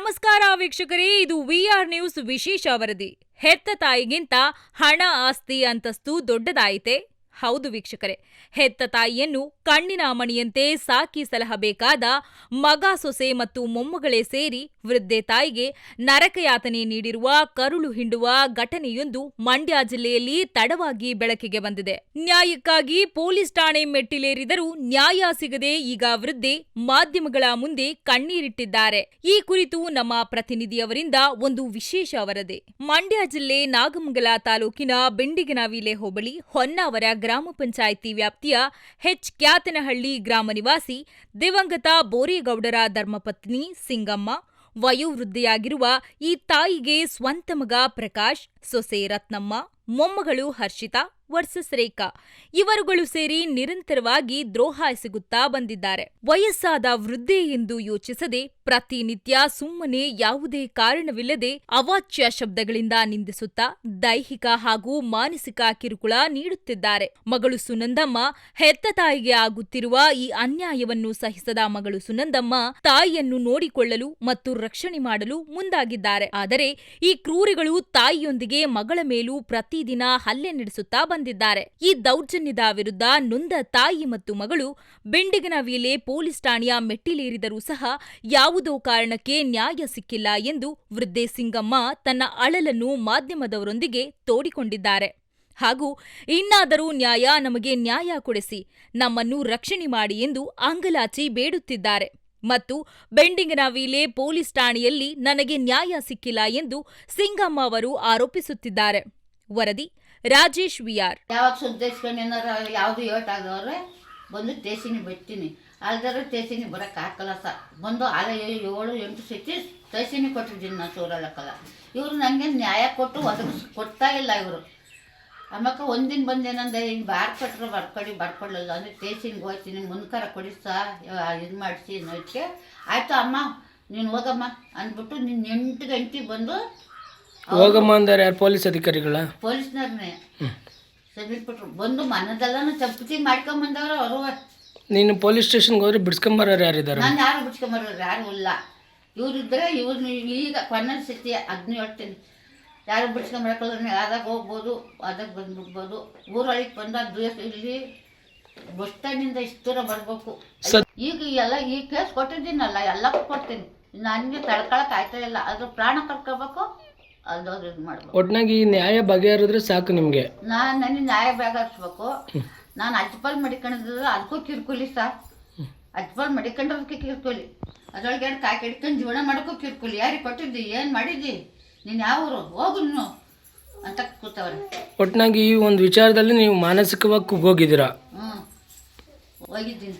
ನಮಸ್ಕಾರ ವೀಕ್ಷಕರೇ, ಇದು ವಿಆರ್ ನ್ಯೂಸ್ ವಿಶೇಷ ವರದಿ. ಹೆತ್ತ ತಾಯಿಗಿಂತ ಹಣ ಆಸ್ತಿ ಅಂತಸ್ತು ದೊಡ್ಡದಾಯಿತೆ? ಹೌದು ವೀಕ್ಷಕರೇ, ಹೆತ್ತ ತಾಯಿಯನ್ನು ಕಣ್ಣಿನ ಮಣಿಯಂತೆ ಸಾಕಿ ಸಲಹಬೇಕಾದ ಮಗ ಸೊಸೆ ಮತ್ತು ಮೊಮ್ಮಗಳೇ ಸೇರಿ ವೃದ್ಧೆ ತಾಯಿಗೆ ನರಕಯಾತನೆ ನೀಡಿರುವ ಕರುಳು ಹಿಂಡುವ ಘಟನೆಯೊಂದು ಮಂಡ್ಯ ಜಿಲ್ಲೆಯಲ್ಲಿ ತಡವಾಗಿ ಬೆಳಕಿಗೆ ಬಂದಿದೆ. ನ್ಯಾಯಕ್ಕಾಗಿ ಪೊಲೀಸ್ ಠಾಣೆ ಮೆಟ್ಟಿಲೇರಿದರೂ ನ್ಯಾಯ ಸಿಗದೆ ಈಗ ವೃದ್ಧೆ ಮಾಧ್ಯಮಗಳ ಮುಂದೆ ಕಣ್ಣೀರಿಟ್ಟಿದ್ದಾರೆ. ಈ ಕುರಿತು ನಮ್ಮ ಪ್ರತಿನಿಧಿಯವರಿಂದ ಒಂದು ವಿಶೇಷ ವರದಿ. ಮಂಡ್ಯ ಜಿಲ್ಲೆ ನಾಗಮಂಗಲ ತಾಲೂಕಿನ ಬೆಂಡಿಗನವಿಲೆ ಹೋಬಳಿ ಹೊನ್ನಾವರ ಗ್ರಾಮ ಪಂಚಾಯಿತಿ ವ್ಯಾಪ್ತಿಯ ಕ್ಯಾತನಹಳ್ಳಿ ಗ್ರಾಮ ನಿವಾಸಿ ದಿವಂಗತ ಬೋರೇಗೌಡರ ಧರ್ಮಪತ್ನಿ ಸಿಂಗಮ್ಮ, ವಯೋವೃದ್ಧೆಯಾಗಿರುವ ಈ ತಾಯಿಗೆ ಸ್ವಂತ ಮಗ ಪ್ರಕಾಶ್, ಸೊಸೆ ರತ್ನಮ್ಮ, ಮೊಮ್ಮಗಳು ಹರ್ಷಿತಾ ವರ್ಸಸ್ ರೇಖಾ ಇವರುಗಳು ಸೇರಿ ನಿರಂತರವಾಗಿ ದ್ರೋಹ ಎಸಗುತ್ತಾ ಬಂದಿದ್ದಾರೆ. ವಯಸ್ಸಾದ ವೃದ್ಧೆ ಎಂದು ಯೋಚಿಸದೆ ಪ್ರತಿನಿತ್ಯ ಸುಮ್ಮನೆ ಯಾವುದೇ ಕಾರಣವಿಲ್ಲದೆ ಅವಾಚ್ಯ ಶಬ್ದಗಳಿಂದ ನಿಂದಿಸುತ್ತಾ ದೈಹಿಕ ಹಾಗೂ ಮಾನಸಿಕ ಕಿರುಕುಳ ನೀಡುತ್ತಿದ್ದಾರೆ. ಮಗಳು ಸುನಂದಮ್ಮ ಹೆತ್ತ ತಾಯಿಗೆ ಆಗುತ್ತಿರುವ ಈ ಅನ್ಯಾಯವನ್ನು ಸಹಿಸದ ಮಗಳು ಸುನಂದಮ್ಮ ತಾಯಿಯನ್ನು ನೋಡಿಕೊಳ್ಳಲು ಮತ್ತು ರಕ್ಷಣೆ ಮಾಡಲು ಮುಂದಾಗಿದ್ದಾರೆ. ಆದರೆ ಈ ಕ್ರೂರಿಗಳು ತಾಯಿಯೊಂದಿಗೆ ಮಗಳ ಮೇಲೂ ಪ್ರತಿದಿನ ಹಲ್ಲೆ ನಡೆಸುತ್ತಾ ಬಂದಿದ್ದಾರೆ. ಈ ದೌರ್ಜನ್ಯದ ವಿರುದ್ಧ ನೊಂದ ತಾಯಿ ಮತ್ತು ಮಗಳು ಬೆಂಡಿಗನವಿಲೆ ಪೊಲೀಸ್ ಠಾಣೆಯ ಮೆಟ್ಟಿಲೇರಿದರೂ ಸಹ ಯಾವುದೋ ಕಾರಣಕ್ಕೆ ನ್ಯಾಯ ಸಿಕ್ಕಿಲ್ಲ ಎಂದು ವೃದ್ಧೆ ಸಿಂಗಮ್ಮ ತನ್ನ ಅಳಲನ್ನು ಮಾಧ್ಯಮದವರೊಂದಿಗೆ ತೋಡಿಕೊಂಡಿದ್ದಾರೆ. ಹಾಗೂ ಇನ್ನಾದರೂ ನಮಗೆ ನ್ಯಾಯ ಕೊಡಿಸಿ, ನಮ್ಮನ್ನು ರಕ್ಷಣೆ ಮಾಡಿ ಎಂದು ಅಂಗಲಾಚಿ ಬೇಡುತ್ತಿದ್ದಾರೆ. ಮತ್ತು ಬೆಂಡಿಗನವಿಲೆ ಪೊಲೀಸ್ ಠಾಣೆಯಲ್ಲಿ ನನಗೆ ನ್ಯಾಯ ಸಿಕ್ಕಿಲ್ಲ ಎಂದು ಸಿಂಗಮ್ಮ ಅವರು ಆರೋಪಿಸುತ್ತಿದ್ದಾರೆ. ವರದಿ ರಾಜೇಶ್ ವಿಆರ್. ಯಾವಾಗ ಸುದ್ದೇಶ್ಕೊಂಡು ಏನಾರ ಯಾವುದು ಏಟಾದವ್ರೆ ಬಂದು ಟೇಷನಿಗೆ ಬರ್ತೀನಿ, ಅಲ್ದಾರ ಟೇಷನಿಗೆ ಬರೋಕ್ಕೆ ಹಾಕಲ್ಲ ಸರ್. ಬಂದು 7-8 ಸತಿ ಟೇಷನಿಗೆ ಕೊಟ್ಟಿದ್ದೀನಿ ನಾನು ಸೂರಲ್ಲಕ್ಕಲ್ಲ. ಇವರು ನನಗೆ ನ್ಯಾಯ ಕೊಟ್ಟು ಕೊಡ್ತಾ ಇಲ್ಲ ಇವರು. ಆಮೇಲೆ ಒಂದಿನ ಬಂದೇನಂದ್ರೆ ಹಿಂಗೆ ಬಾರ್ಕೊಟ್ರೆ ಬರ್ಕೊಡ್ಲಿಲ್ಲ ಅಂದರೆ ಟೇಷನ್ಗೆ ಹೋಗ್ತೀನಿ, ಮುನ್ಕರ ಕೊಡಿಸ ಇದು ಮಾಡಿಸಿ ನೋಡ್ಕೆ ಆಯಿತು ಅಮ್ಮ ನೀನು ಹೋಗಮ್ಮ ಅಂದ್ಬಿಟ್ಟು ನೀನು 8 ಗಂಟೆಗೆ ಬಂದು ಹೋಗಮ್ಮ ಅಂದರೆ ಯಾರು ಪೊಲೀಸ್ ಅಧಿಕಾರಿಗಳ? ಪೊಲೀಸ್ನವ್ರನ್ನೇ ಸಬ್ಬಿಟ್ಬಿಟ್ರು. ಬಂದು ಮನದೆಲ್ಲನೂ ಚಪ್ಪತಿ ಮಾಡ್ಕೊಂಬಂದವ್ರು ಅವರು. ನೀನು ಪೊಲೀಸ್ ಸ್ಟೇಷನ್ಗೆ ಹೋದ್ರೆ ಬಿಡ್ಸ್ಕೊಂಬರೋರು ಯಾರಿದ್ದಾರೆ? ನಾನು ಯಾರು ಬಿಡ್ಸ್ಕೊಂಬರೋರು ಯಾರು ಇಲ್ಲ. ಇವರಿದ್ದರೆ ಇವ್ರನ್ನ ಈಗ ಕೊನೆ ಸತಿ ಅದನ್ನ ಹೇಳ್ತೀನಿ, ಯಾರು ಬಿಡ್ಸ್ಕೊಂಬರಕ್ಕಲ್ಲ ಆದಾಗ ಹೋಗ್ಬೋದು, ಆದಾಗ ಬಂದ್ಬಿಡ್ಬೋದು. ಊರೊಳಗೆ ಬಂದ ಇಲ್ಲಿ ಬಸ್ ಸ್ಟ್ಯಾಂಡಿಂದ ಇಷ್ಟು ದೂರ ಬರಬೇಕು. ಈಗ ಎಲ್ಲ ಈ ಕೇಸ್ ಕೊಟ್ಟಿದ್ದೀನಲ್ಲ ಎಲ್ಲಕ್ಕೂ ಕೊಡ್ತೀನಿ. ನನಗೆ ತಡ್ಕೊಳಕ್ಕೆ ಆಯ್ತಾ ಇಲ್ಲ, ಅದ್ರ ಪ್ರಾಣ ಕಳ್ಕೋಬೇಕು, ಅಲ್ದವ್ರು ಇದು ಮಾಡ್ಬೇಕು. ಒಟ್ನಾಗಿ ಈ ನ್ಯಾಯ ಬಗೆಹರಿದ್ರೆ ಸಾಕು ನಿಮಗೆ. ನನಗೆ ನ್ಯಾಯ ಬಗೆಹರಿಸ್ಬೇಕು. ನಾನು ಅಜ್ಪಾಲ್ ಮಡಿಕೊಂಡಿದ್ರೆ ಅದಕ್ಕೂ ಕಿರ್ಕುಲಿ ಸರ್. ಅಜ್ಪಾಲ್ ಮಡಿಕೊಂಡ್ರದಕ್ಕೆ ಕಿರ್ಕುಲಿ, ಅದ್ರೊಳಗೆ ಕಾಯಿ ಹಿಡ್ಕೊಂಡು ಜೀವನ ಮಾಡೋಕ್ಕೂ ಕಿರ್ಕುಲಿ. ಯಾರಿಗೆ ಕೊಟ್ಟಿದ್ದಿ, ಏನು ಮಾಡಿದ್ದಿ, ನೀನು ಯಾವ ಊರು ಹೋಗು ನೀನು ಅಂತ ಕೂತವ್ರೆ. ಒಟ್ನಾಗಿ ಈ ಒಂದು ವಿಚಾರದಲ್ಲಿ ನೀವು ಮಾನಸಿಕವಾಗಿ ಕುಗ್ಗೋಗಿದ್ದೀರಾ? ಹೋಗಿದ್ದೀನಿ.